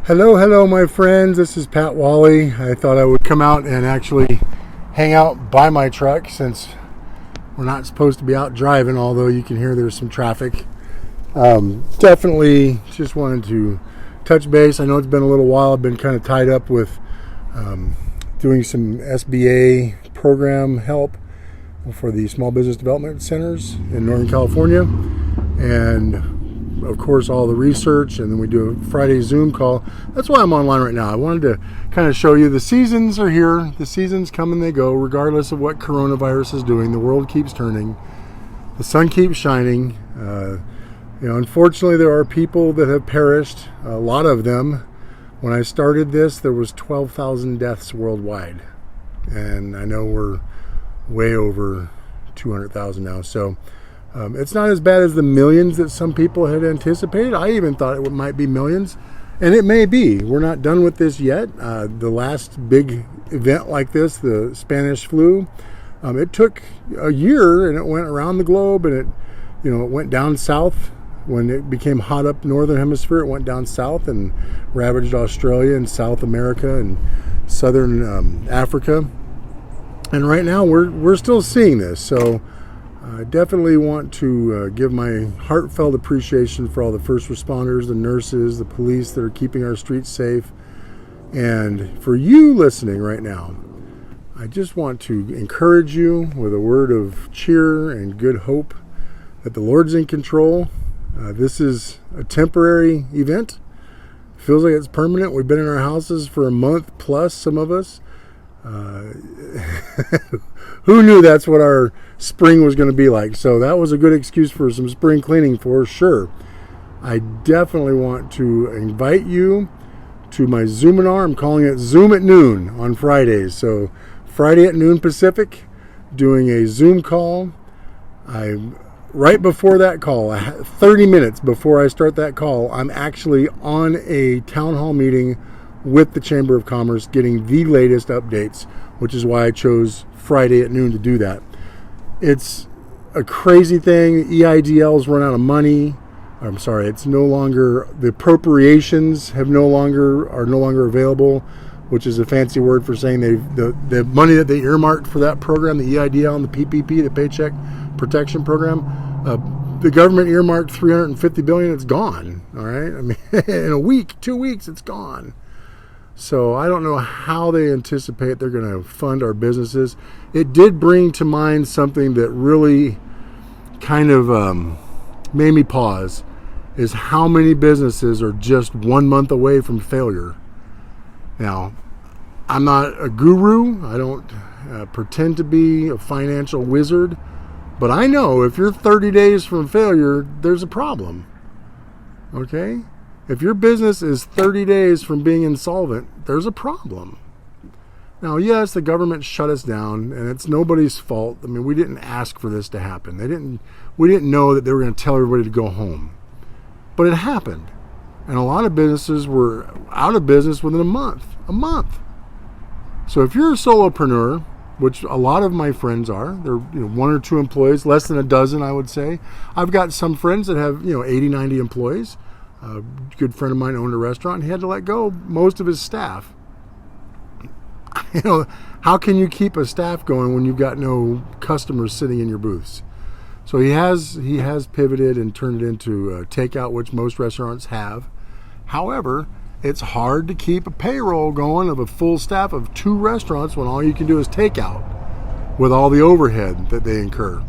Hello, my friends. This is Pat Walley. I thought I would come out and actually hang out by my truck since we're not supposed to be out driving, although you can hear there's some traffic. Definitely just wanted to touch base. I know it's been a little while. I've been kind of tied up with doing some SBA program help for the Small Business Development Centers in Northern California. And of course, all the research, and then we do a Friday Zoom call. That's why I'm online right now. I wanted to kind of show you the seasons are here. The seasons come and they go, regardless of what coronavirus is doing. The world keeps turning. The sun keeps shining. Unfortunately, there are people that have perished. A lot of them. When I started this, there was 12,000 deaths worldwide, and I know we're way over 200,000 now. So. It's not as bad as the millions that some people had anticipated. I even thought it might be millions, and it may be. We're not done with this yet. The last big event like this, the Spanish flu, it took a year, and it went around the globe, and it went down south. When it became hot up northern hemisphere, it went down south and ravaged Australia and South America and southern Africa. And right now, we're still seeing this. So I definitely want to give my heartfelt appreciation for all the first responders, the nurses, the police that are keeping our streets safe. And for you listening right now, I just want to encourage you with a word of cheer and good hope that the Lord's in control. This is a temporary event. Feels like it's permanent. We've been in our houses for a month plus, some of us. Who knew that's what our spring was going to be like? So that was a good excuse for some spring cleaning for sure. I definitely want to invite you to my Zoominar. I'm calling it Zoom at Noon on Fridays. So Friday at noon Pacific, doing a Zoom call. Right before that call, 30 minutes before I start that call, I'm actually on a town hall meeting with the Chamber of Commerce, getting the latest updates, which is why I chose Friday at noon to do that. It's a crazy thing. EIDL's run out of money. I'm sorry, it's no longer, the appropriations are no longer available, which is a fancy word for saying the money that they earmarked for that program, the EIDL and the PPP, the Paycheck Protection Program, the government earmarked $350 billion. It's gone. All right, I mean, in a week, 2 weeks, it's gone. So I don't know how they anticipate they're going to fund our businesses. It did bring to mind something that really kind of made me pause, is how many businesses are just 1 month away from failure. Now, I'm not a guru. I don't pretend to be a financial wizard. But I know if you're 30 days from failure, there's a problem. Okay? If your business is 30 days from being insolvent, there's a problem. Now, yes, the government shut us down, and it's nobody's fault. I mean, we didn't ask for this to happen. We didn't know that they were going to tell everybody to go home. But it happened. And a lot of businesses were out of business within a month. So if you're a solopreneur, which a lot of my friends are, they're 1 or 2 employees, less than a dozen, I would say. I've got some friends that have 80, 90 employees. A good friend of mine owned a restaurant. He had to let go most of his staff. How can you keep a staff going when you've got no customers sitting in your booths? So he has pivoted and turned it into takeout, which most restaurants have. However, it's hard to keep a payroll going of a full staff of 2 restaurants when all you can do is takeout with all the overhead that they incur.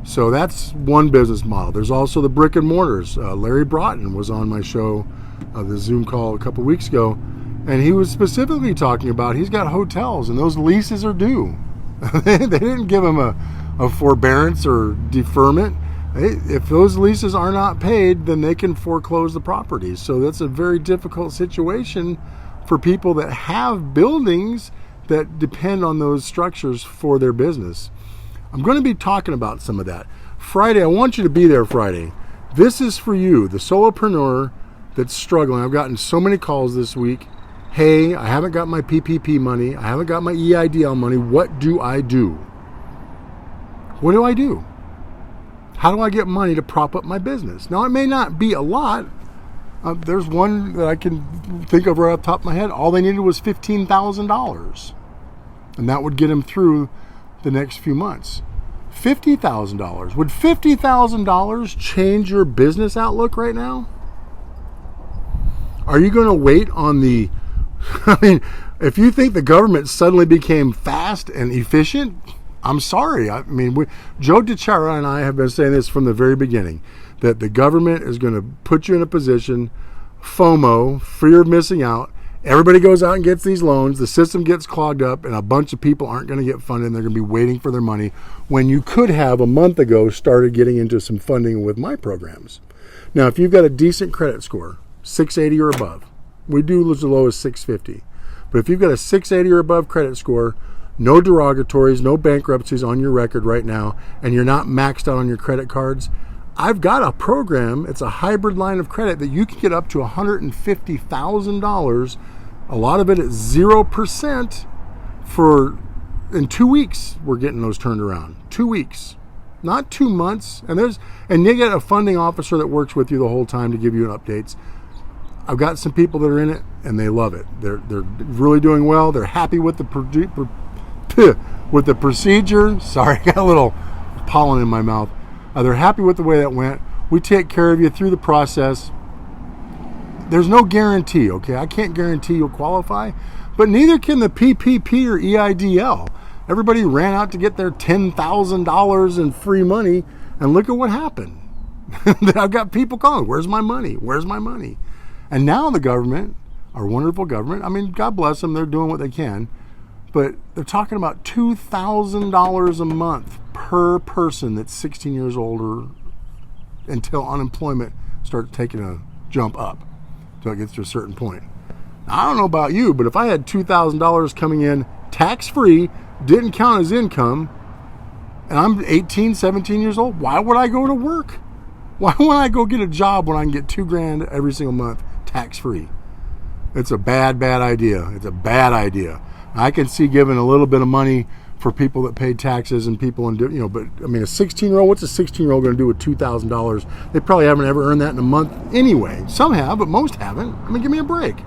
So that's one business model. There's also the brick and mortars. Larry Broughton was on my show, the Zoom call a couple weeks ago, and he was specifically talking about he's got hotels and those leases are due. They didn't give him a forbearance or deferment. If those leases are not paid, then they can foreclose the properties. So that's a very difficult situation for people that have buildings that depend on those structures for their business. I'm going to be talking about some of that. Friday, I want you to be there Friday. This is for you, the solopreneur that's struggling. I've gotten so many calls this week. Hey, I haven't got my PPP money. I haven't got my EIDL money. What do I do? What do I do? How do I get money to prop up my business? Now, it may not be a lot, There's one that I can think of right off the top of my head. All they needed was $15,000. And that would get them through the next few months. $50,000. Would $50,000 change your business outlook right now? Are you going to wait on the... I mean, if you think the government suddenly became fast and efficient, I'm sorry. I mean, Joe DiChiara and I have been saying this from the very beginning, that the government is going to put you in a position, FOMO, fear of missing out. Everybody goes out and gets these loans. The system gets clogged up, and a bunch of people aren't going to get funded. And they're going to be waiting for their money when you could have a month ago started getting into some funding with my programs. Now, if you've got a decent credit score, 680 or above, we do as low as 650. But if you've got a 680 or above credit score, no derogatories, no bankruptcies on your record right now, and you're not maxed out on your credit cards, I've got a program. It's a hybrid line of credit that you can get up to $150,000. A lot of it at 0% in 2 weeks. We're getting those turned around. 2 weeks, not 2 months. And you get a funding officer that works with you the whole time to give you updates. I've got some people that are in it and they love it. They're really doing well. They're happy with the procedure. Sorry, I got a little pollen in my mouth. They're happy with the way that went. We take care of you through the process. There's no guarantee, okay? I can't guarantee you'll qualify, but neither can the PPP or EIDL. Everybody ran out to get their $10,000 in free money, and look at what happened. I've got people calling, where's my money? Where's my money? And now the government, our wonderful government, I mean, God bless them, they're doing what they can, but they're talking about $2,000 a month per person that's 16 years older until unemployment starts taking a jump up until it gets to a certain point. Now, I don't know about you, but if I had $2,000 coming in tax-free, didn't count as income, and I'm 18, 17 years old, why would I go to work? Why would I go get a job when I can get $2,000 every single month tax-free? It's a bad idea. It's a bad idea. I can see giving a little bit of money for people that pay taxes and people, but I mean, a 16-year-old, what's a 16-year-old going to do with $2,000? They probably haven't ever earned that in a month anyway. Some have, but most haven't. I mean, give me a break.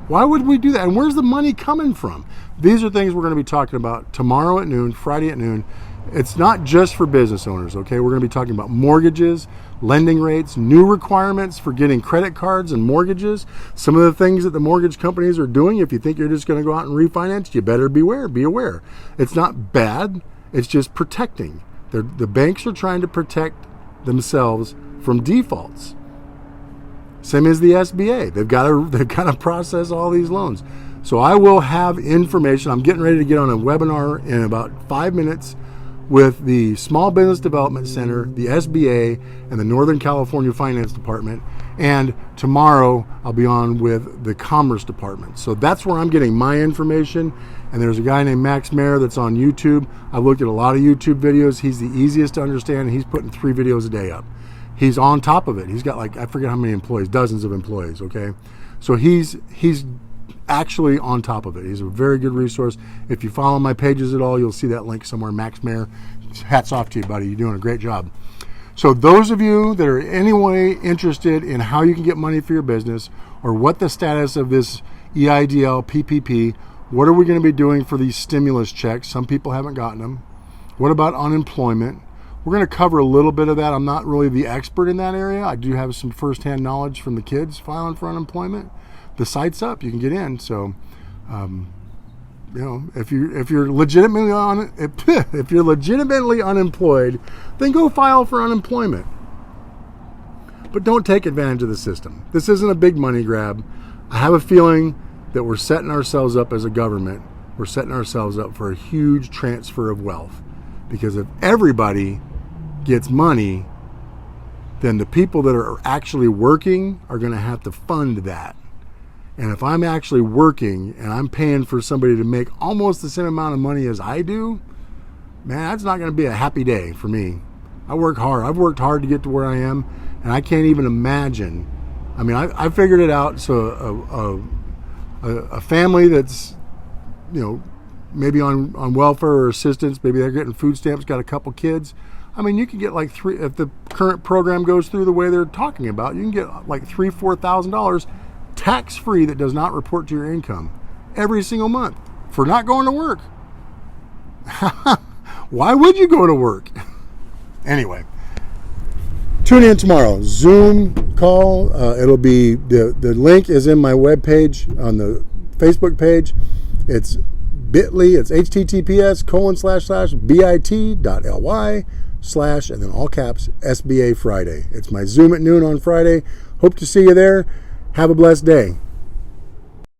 Why would we do that? And where's the money coming from? These are things we're going to be talking about tomorrow at noon, Friday at noon. It's not just for business owners, okay? We're going to be talking about mortgages, lending rates, new requirements for getting credit cards and mortgages, some of the things that the mortgage companies are doing. If you think you're just going to go out and refinance, you better be aware. It's not bad. It's just protecting. The banks are trying to protect themselves from defaults. Same as the SBA. They've got to process all these loans. So I will have information. I'm getting ready to get on a webinar in about 5 minutes with the Small Business Development Center, the SBA, and the Northern California Finance Department. And tomorrow I'll be on with the Commerce Department. So that's where I'm getting my information. And there's a guy named Max Mayer that's on YouTube. I've looked at a lot of YouTube videos. He's the easiest to understand. He's putting 3 videos a day up. He's on top of it. He's got I forget how many employees, dozens of employees, okay? So he's actually on top of it. He's a very good resource. If you follow my pages at all, you'll see that link somewhere. Max Mayer, hats off to you, buddy. You're doing a great job. So those of you that are anyway interested in how you can get money for your business or what the status of this EIDL, PPP, what are we going to be doing for these stimulus checks? Some people haven't gotten them. What about unemployment? We're going to cover a little bit of that. I'm not really the expert in that area. I do have some firsthand knowledge from the kids filing for unemployment. The site's up, you can get in. So, if you're legitimately unemployed, then go file for unemployment. But don't take advantage of the system. This isn't a big money grab. I have a feeling that we're setting ourselves up as a government. We're setting ourselves up for a huge transfer of wealth, because if everybody gets money, then the people that are actually working are going to have to fund that. And if I'm actually working and I'm paying for somebody to make almost the same amount of money as I do, man, that's not going to be a happy day for me. I work hard. I've worked hard to get to where I am, and I can't even imagine. I mean, I figured it out. So a family that's, maybe on welfare or assistance, maybe they're getting food stamps, got a couple kids. I mean, you can get like if the current program goes through the way they're talking about, you can get like $3,000-$4,000 tax-free that does not report to your income every single month for not going to work. Why would you go to work? Anyway, tune in tomorrow. Zoom call. It'll be, the link is in my webpage on the Facebook page. It's bit.ly. It's https://bit.ly/ and then all caps SBA Friday. It's my Zoom at noon on Friday. Hope to see you there. Have a blessed day.